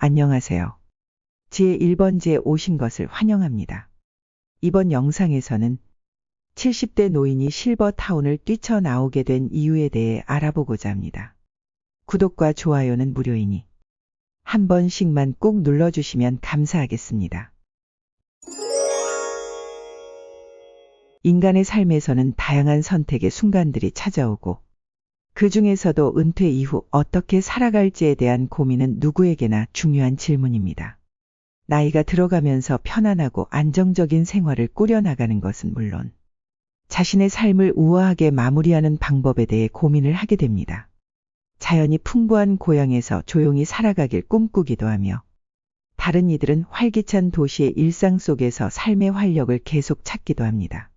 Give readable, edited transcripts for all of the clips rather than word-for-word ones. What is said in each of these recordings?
안녕하세요. 제1번지에 오신 것을 환영합니다. 이번 영상에서는 70대 노인이 실버타운을 뛰쳐나오게 된 이유에 대해 알아보고자 합니다. 구독과 좋아요는 무료이니 한 번씩만 꼭 눌러주시면 감사하겠습니다. 인간의 삶에서는 다양한 선택의 순간들이 찾아오고 그 중에서도 은퇴 이후 어떻게 살아갈지에 대한 고민은 누구에게나 중요한 질문입니다. 나이가 들어가면서 편안하고 안정적인 생활을 꾸려나가는 것은 물론 자신의 삶을 우아하게 마무리하는 방법에 대해 고민을 하게 됩니다. 자연이 풍부한 고향에서 조용히 살아가길 꿈꾸기도 하며 다른 이들은 활기찬 도시의 일상 속에서 삶의 활력을 계속 찾기도 합니다.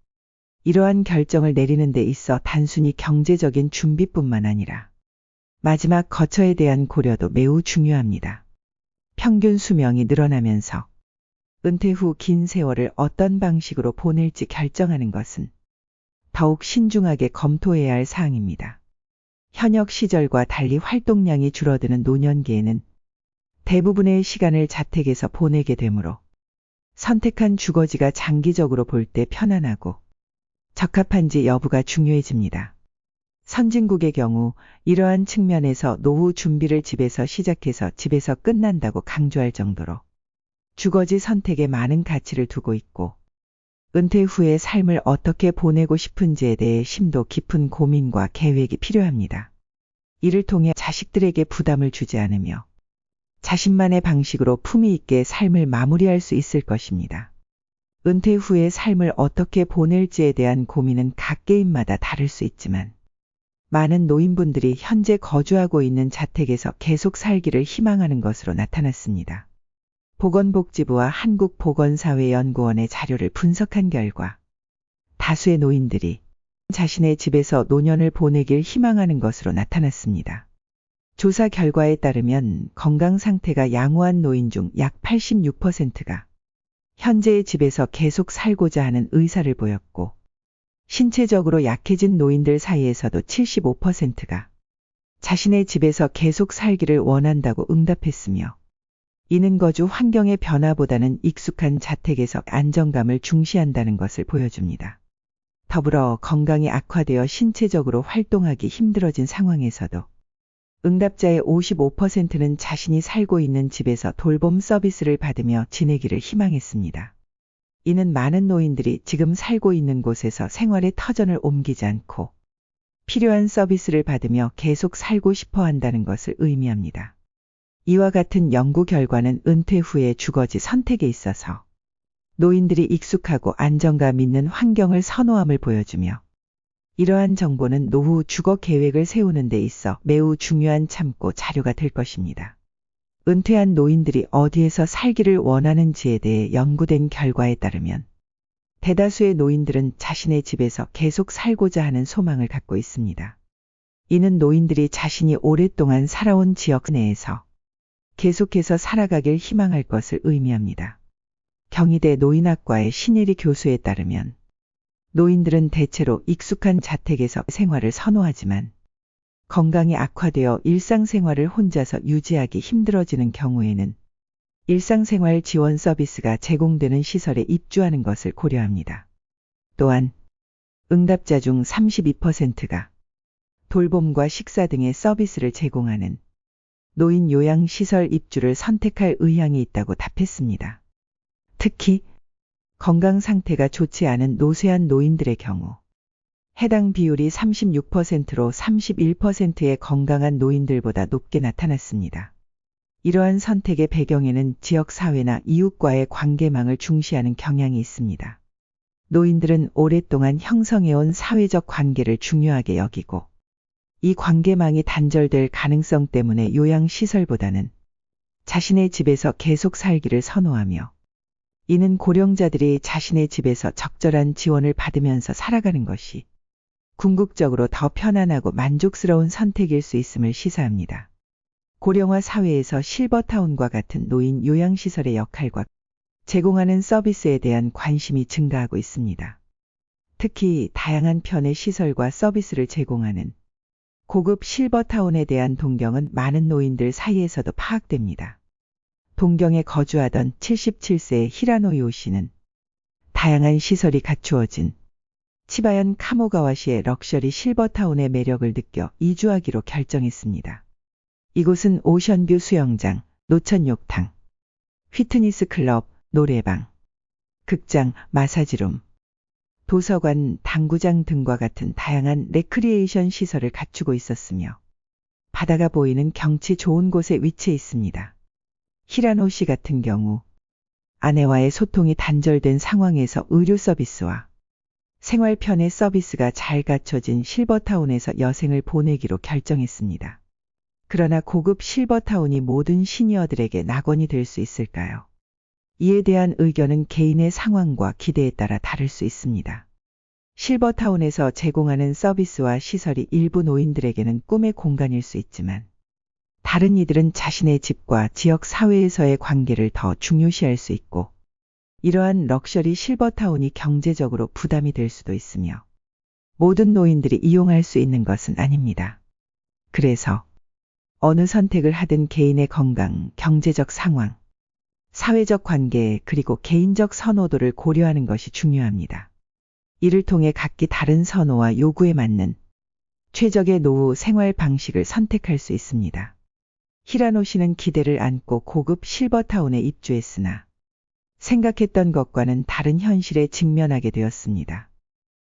이러한 결정을 내리는 데 있어 단순히 경제적인 준비뿐만 아니라 마지막 거처에 대한 고려도 매우 중요합니다. 평균 수명이 늘어나면서 은퇴 후 긴 세월을 어떤 방식으로 보낼지 결정하는 것은 더욱 신중하게 검토해야 할 사항입니다. 현역 시절과 달리 활동량이 줄어드는 노년기에는 대부분의 시간을 자택에서 보내게 되므로 선택한 주거지가 장기적으로 볼 때 편안하고 적합한지 여부가 중요해집니다. 선진국의 경우 이러한 측면에서 노후 준비를 집에서 시작해서 집에서 끝난다고 강조할 정도로 주거지 선택에 많은 가치를 두고 있고 은퇴 후의 삶을 어떻게 보내고 싶은지에 대해 심도 깊은 고민과 계획이 필요합니다. 이를 통해 자식들에게 부담을 주지 않으며 자신만의 방식으로 품위 있게 삶을 마무리할 수 있을 것입니다. 은퇴 후의 삶을 어떻게 보낼지에 대한 고민은 각 개인마다 다를 수 있지만 많은 노인분들이 현재 거주하고 있는 자택에서 계속 살기를 희망하는 것으로 나타났습니다. 보건복지부와 한국보건사회연구원의 자료를 분석한 결과 다수의 노인들이 자신의 집에서 노년을 보내길 희망하는 것으로 나타났습니다. 조사 결과에 따르면 건강 상태가 양호한 노인 중 약 86%가 현재의 집에서 계속 살고자 하는 의사를 보였고 신체적으로 약해진 노인들 사이에서도 75%가 자신의 집에서 계속 살기를 원한다고 응답했으며 이는 거주 환경의 변화보다는 익숙한 자택에서 안정감을 중시한다는 것을 보여줍니다. 더불어 건강이 악화되어 신체적으로 활동하기 힘들어진 상황에서도 응답자의 55%는 자신이 살고 있는 집에서 돌봄 서비스를 받으며 지내기를 희망했습니다. 이는 많은 노인들이 지금 살고 있는 곳에서 생활의 터전을 옮기지 않고 필요한 서비스를 받으며 계속 살고 싶어 한다는 것을 의미합니다. 이와 같은 연구 결과는 은퇴 후의 주거지 선택에 있어서 노인들이 익숙하고 안정감 있는 환경을 선호함을 보여주며 이러한 정보는 노후 주거 계획을 세우는 데 있어 매우 중요한 참고 자료가 될 것입니다. 은퇴한 노인들이 어디에서 살기를 원하는지에 대해 연구된 결과에 따르면 대다수의 노인들은 자신의 집에서 계속 살고자 하는 소망을 갖고 있습니다. 이는 노인들이 자신이 오랫동안 살아온 지역 내에서 계속해서 살아가길 희망할 것을 의미합니다. 경희대 노인학과의 신예리 교수에 따르면 노인들은 대체로 익숙한 자택에서 생활을 선호하지만 건강이 악화되어 일상생활을 혼자서 유지하기 힘들어지는 경우에는 일상생활 지원 서비스가 제공되는 시설에 입주하는 것을 고려합니다. 또한 응답자 중 32%가 돌봄과 식사 등의 서비스를 제공하는 노인 요양시설 입주를 선택할 의향이 있다고 답했습니다. 특히 건강 상태가 좋지 않은 노쇠한 노인들의 경우 해당 비율이 36%로 31%의 건강한 노인들보다 높게 나타났습니다. 이러한 선택의 배경에는 지역사회나 이웃과의 관계망을 중시하는 경향이 있습니다. 노인들은 오랫동안 형성해온 사회적 관계를 중요하게 여기고 이 관계망이 단절될 가능성 때문에 요양시설보다는 자신의 집에서 계속 살기를 선호하며 이는 고령자들이 자신의 집에서 적절한 지원을 받으면서 살아가는 것이 궁극적으로 더 편안하고 만족스러운 선택일 수 있음을 시사합니다. 고령화 사회에서 실버타운과 같은 노인 요양시설의 역할과 제공하는 서비스에 대한 관심이 증가하고 있습니다. 특히 다양한 편의 시설과 서비스를 제공하는 고급 실버타운에 대한 동경은 많은 노인들 사이에서도 파악됩니다. 동경에 거주하던 77세의 히라노 요시는 다양한 시설이 갖추어진 치바현 카모가와시의 럭셔리 실버타운의 매력을 느껴 이주하기로 결정했습니다. 이곳은 오션뷰 수영장, 노천욕탕, 피트니스 클럽, 노래방, 극장, 마사지룸, 도서관, 당구장 등과 같은 다양한 레크리에이션 시설을 갖추고 있었으며 바다가 보이는 경치 좋은 곳에 위치해 있습니다. 히라노 씨 같은 경우 아내와의 소통이 단절된 상황에서 의료 서비스와 생활 편의 서비스가 잘 갖춰진 실버타운에서 여생을 보내기로 결정했습니다. 그러나 고급 실버타운이 모든 시니어들에게 낙원이 될 수 있을까요? 이에 대한 의견은 개인의 상황과 기대에 따라 다를 수 있습니다. 실버타운에서 제공하는 서비스와 시설이 일부 노인들에게는 꿈의 공간일 수 있지만 다른 이들은 자신의 집과 지역 사회에서의 관계를 더 중요시할 수 있고 이러한 럭셔리 실버타운이 경제적으로 부담이 될 수도 있으며 모든 노인들이 이용할 수 있는 것은 아닙니다. 그래서 어느 선택을 하든 개인의 건강, 경제적 상황, 사회적 관계 그리고 개인적 선호도를 고려하는 것이 중요합니다. 이를 통해 각기 다른 선호와 요구에 맞는 최적의 노후 생활 방식을 선택할 수 있습니다. 히라노 씨는 기대를 안고 고급 실버타운에 입주했으나 생각했던 것과는 다른 현실에 직면하게 되었습니다.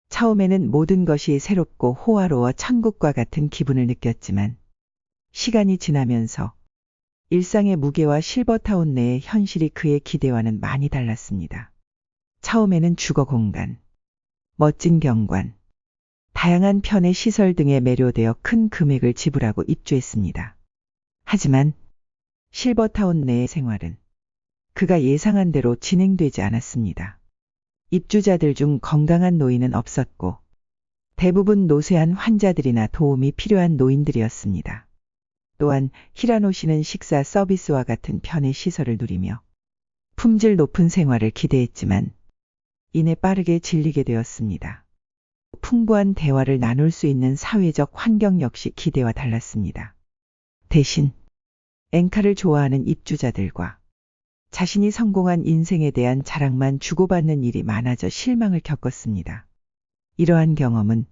처음에는 모든 것이 새롭고 호화로워 천국과 같은 기분을 느꼈지만 시간이 지나면서 일상의 무게와 실버타운 내의 현실이 그의 기대와는 많이 달랐습니다. 처음에는 주거 공간, 멋진 경관, 다양한 편의 시설 등에 매료되어 큰 금액을 지불하고 입주했습니다. 하지만 실버타운 내의 생활은 그가 예상한 대로 진행되지 않았습니다. 입주자들 중 건강한 노인은 없었고 대부분 노쇠한 환자들이나 도움이 필요한 노인들이었습니다. 또한 히라노 씨는 식사 서비스와 같은 편의 시설을 누리며 품질 높은 생활을 기대했지만 이내 빠르게 질리게 되었습니다. 풍부한 대화를 나눌 수 있는 사회적 환경 역시 기대와 달랐습니다. 대신 엔카를 좋아하는 입주자들과 자신이 성공한 인생에 대한 자랑만 주고받는 일이 많아져 실망을 겪었습니다. 이러한 경험은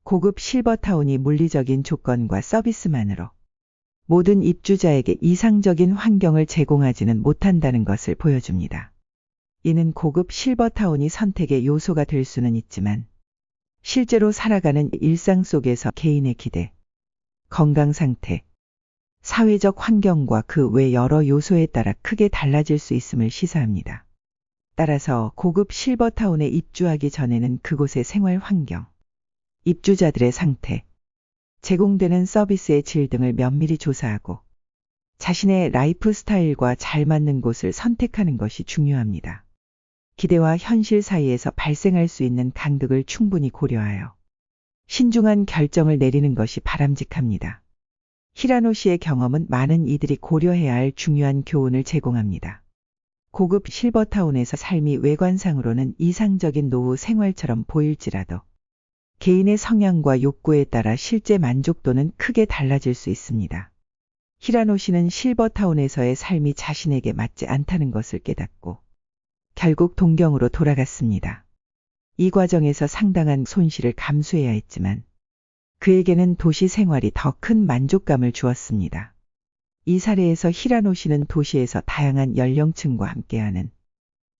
고급 실버타운이 물리적인 조건과 서비스만으로 모든 입주자에게 이상적인 환경을 제공하지는 못한다는 것을 보여줍니다. 이는 고급 실버타운이 선택의 요소가 될 수는 있지만 실제로 살아가는 일상 속에서 개인의 기대, 건강 상태, 사회적 환경과 그 외 여러 요소에 따라 크게 달라질 수 있음을 시사합니다. 따라서 고급 실버타운에 입주하기 전에는 그곳의 생활 환경, 입주자들의 상태, 제공되는 서비스의 질 등을 면밀히 조사하고 자신의 라이프 스타일과 잘 맞는 곳을 선택하는 것이 중요합니다. 기대와 현실 사이에서 발생할 수 있는 간극을 충분히 고려하여 신중한 결정을 내리는 것이 바람직합니다. 히라노 씨의 경험은 많은 이들이 고려해야 할 중요한 교훈을 제공합니다. 고급 실버타운에서 삶이 외관상으로는 이상적인 노후 생활처럼 보일지라도 개인의 성향과 욕구에 따라 실제 만족도는 크게 달라질 수 있습니다. 히라노 씨는 실버타운에서의 삶이 자신에게 맞지 않다는 것을 깨닫고 결국 동경으로 돌아갔습니다. 이 과정에서 상당한 손실을 감수해야 했지만 그에게는 도시 생활이 더 큰 만족감을 주었습니다. 이 사례에서 히라노 씨는 도시에서 다양한 연령층과 함께하는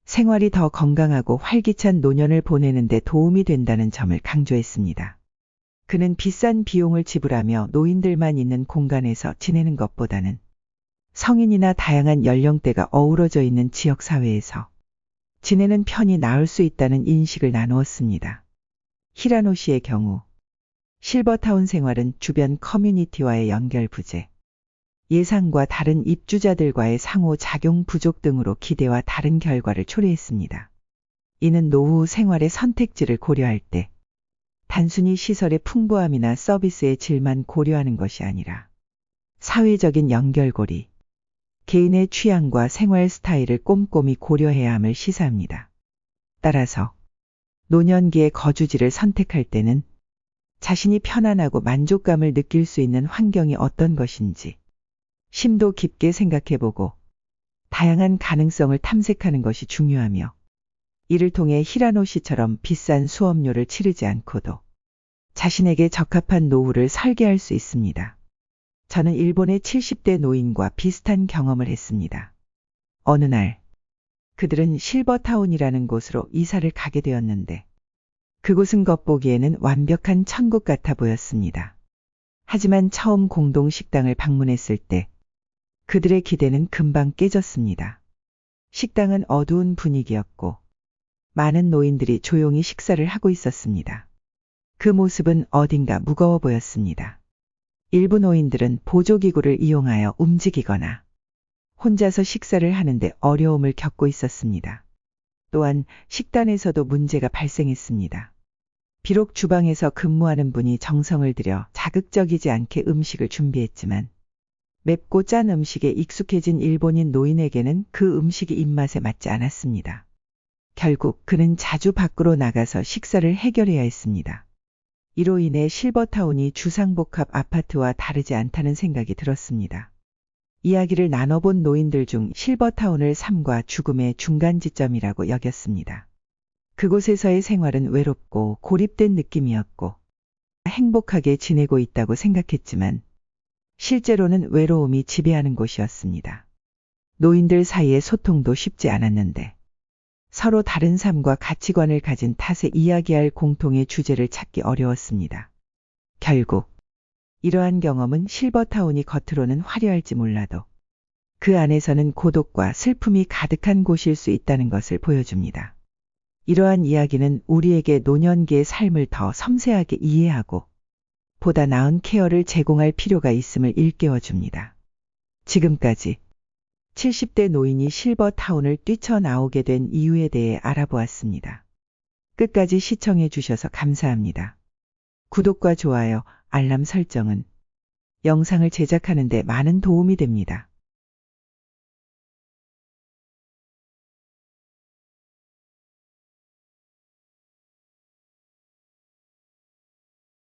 생활이 더 건강하고 활기찬 노년을 보내는 데 도움이 된다는 점을 강조했습니다. 그는 비싼 비용을 지불하며 노인들만 있는 공간에서 지내는 것보다는 성인이나 다양한 연령대가 어우러져 있는 지역사회에서 지내는 편이 나을 수 있다는 인식을 나누었습니다. 히라노 씨의 경우 실버타운 생활은 주변 커뮤니티와의 연결 부재, 예상과 다른 입주자들과의 상호작용 부족 등으로 기대와 다른 결과를 초래했습니다. 이는 노후 생활의 선택지를 고려할 때 단순히 시설의 풍부함이나 서비스의 질만 고려하는 것이 아니라 사회적인 연결고리, 개인의 취향과 생활 스타일을 꼼꼼히 고려해야 함을 시사합니다. 따라서 노년기의 거주지를 선택할 때는 자신이 편안하고 만족감을 느낄 수 있는 환경이 어떤 것인지 심도 깊게 생각해보고 다양한 가능성을 탐색하는 것이 중요하며 이를 통해 히라노 씨처럼 비싼 수업료를 치르지 않고도 자신에게 적합한 노후를 설계할 수 있습니다. 저는 일본의 70대 노인과 비슷한 경험을 했습니다. 어느 날 그들은 실버타운이라는 곳으로 이사를 가게 되었는데 그곳은 겉보기에는 완벽한 천국 같아 보였습니다. 하지만 처음 공동 식당을 방문했을 때 그들의 기대는 금방 깨졌습니다. 식당은 어두운 분위기였고 많은 노인들이 조용히 식사를 하고 있었습니다. 그 모습은 어딘가 무거워 보였습니다. 일부 노인들은 보조기구를 이용하여 움직이거나 혼자서 식사를 하는데 어려움을 겪고 있었습니다. 또한 식단에서도 문제가 발생했습니다. 비록 주방에서 근무하는 분이 정성을 들여 자극적이지 않게 음식을 준비했지만 맵고 짠 음식에 익숙해진 일본인 노인에게는 그 음식이 입맛에 맞지 않았습니다. 결국 그는 자주 밖으로 나가서 식사를 해결해야 했습니다. 이로 인해 실버타운이 주상복합 아파트와 다르지 않다는 생각이 들었습니다. 이야기를 나눠본 노인들 중 실버타운을 삶과 죽음의 중간 지점이라고 여겼습니다. 그곳에서의 생활은 외롭고 고립된 느낌이었고 행복하게 지내고 있다고 생각했지만 실제로는 외로움이 지배하는 곳이었습니다. 노인들 사이의 소통도 쉽지 않았는데 서로 다른 삶과 가치관을 가진 탓에 이야기할 공통의 주제를 찾기 어려웠습니다. 결국 이러한 경험은 실버타운이 겉으로는 화려할지 몰라도 그 안에서는 고독과 슬픔이 가득한 곳일 수 있다는 것을 보여줍니다. 이러한 이야기는 우리에게 노년기의 삶을 더 섬세하게 이해하고 보다 나은 케어를 제공할 필요가 있음을 일깨워줍니다. 지금까지 70대 노인이 실버타운을 뛰쳐나오게 된 이유에 대해 알아보았습니다. 끝까지 시청해 주셔서 감사합니다. 구독과 좋아요, 알람 설정은 영상을 제작하는 데 많은 도움이 됩니다.